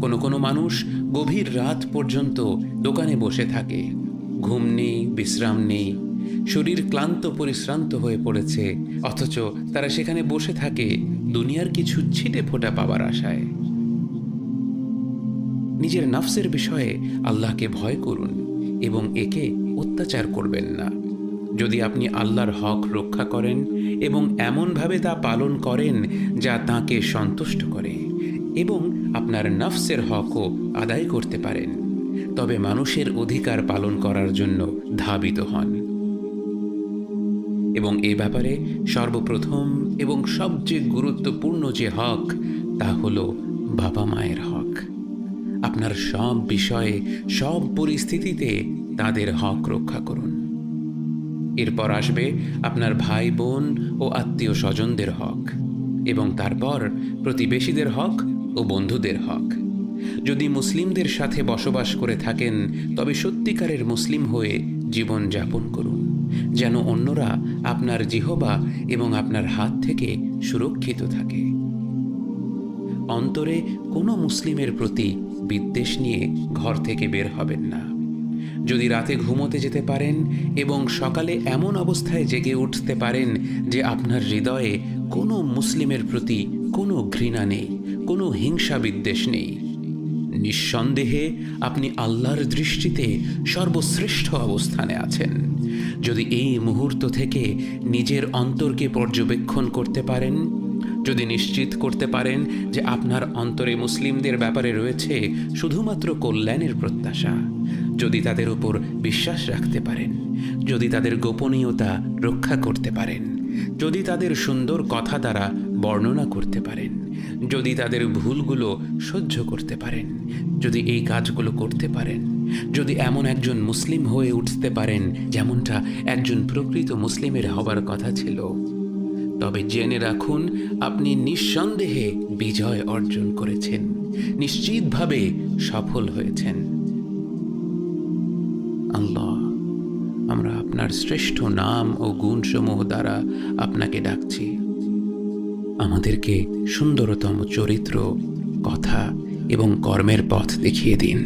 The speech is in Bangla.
কোনো কোনো মানুষ গভীর রাত পর্যন্ত দোকানে বসে থাকে, ঘুম নেই, বিশ্রাম নেই, শরীর ক্লান্ত পরিশ্রান্ত হয়ে পড়েছে, অথচ তারা সেখানে বসে থাকে দুনিয়ার কিছু ছিটে ফোঁটা পাবার আশায়। নিজের নফসের বিষয়ে আল্লাহকে ভয় করুন এবং একে অত্যাচার করবেন না। যদি আপনি আল্লাহর হক রক্ষা করেন এবং এমনভাবে তা পালন করেন যা তাঁকে সন্তুষ্ট করে, এবং আপনার নফসের হকও আদায় করতে পারেন, তবে মানুষের অধিকার পালন করার জন্য ধাবিত হন। এবং এ ব্যাপারে সর্বপ্রথম এবং সবচেয়ে গুরুত্বপূর্ণ যে হক, তা হলো বাবা মায়ের হক। আপনার সব বিষয়ে, সব পরিস্থিতিতে তাদের হক রক্ষা করুন। এরপর আসবে আপনার ভাই বোন ও আত্মীয় স্বজনদের হক, এবং তারপর প্রতিবেশীদের হক ও বন্ধুদের হক। যদি মুসলিমদের সাথে বসবাস করে থাকেন, তবে সত্যিকারের মুসলিম হয়ে জীবন যাপন করুন, যেন অন্যরা আপনার জিহবা এবং আপনার হাত থেকে সুরক্ষিত থাকে। অন্তরে কোনো মুসলিমের প্রতি বিদ্বেষ নিয়ে ঘর থেকে বের হবেন না। যদি রাতে ঘুমোতে যেতে পারেন এবং সকালে এমন অবস্থায় জেগে উঠতে পারেন যে আপনার হৃদয়ে কোনো মুসলিমের প্রতি কোনো ঘৃণা নেই, কোনো হিংসা বিদ্বেষ নেই, নিঃসন্দেহে আপনি আল্লাহর দৃষ্টিতে সর্বশ্রেষ্ঠ অবস্থানে আছেন। যদি এই মুহূর্ত থেকে নিজের অন্তরকে পর্যবেক্ষণ করতে পারেন, যদি নিশ্চিত করতে পারেন যে আপনার অন্তরে মুসলিমদের ব্যাপারে রয়েছে শুধুমাত্র কল্যাণের প্রত্যাশা, যদি তাদের উপর বিশ্বাস রাখতে পারেন, যদি তাদের গোপনীয়তা রক্ষা করতে পারেন, যদি তাদের সুন্দর কথা দ্বারা বর্ণনা করতে পারেন, যদি তাদের ভুলগুলো সহ্য করতে পারেন, যদি এই কাজগুলো করতে পারেন, যদি এমন একজন মুসলিম হয়ে উঠতে পারেন যেমনটা একজন প্রকৃত মুসলিমের হবার কথা ছিল, তবে জেনে রাখুন আপনি নিঃসন্দেহে বিজয় অর্জন করেছেন, নিশ্চিতভাবে সফল হয়েছেন। আল্লাহ, আমরা আপনার শ্রেষ্ঠ নাম ও গুণসমূহ দ্বারা আপনাকে ডাকছি। আমাদেরকে সুন্দরতম চরিত্র, কথা এবং কর্মের পথ দেখিয়ে দিন।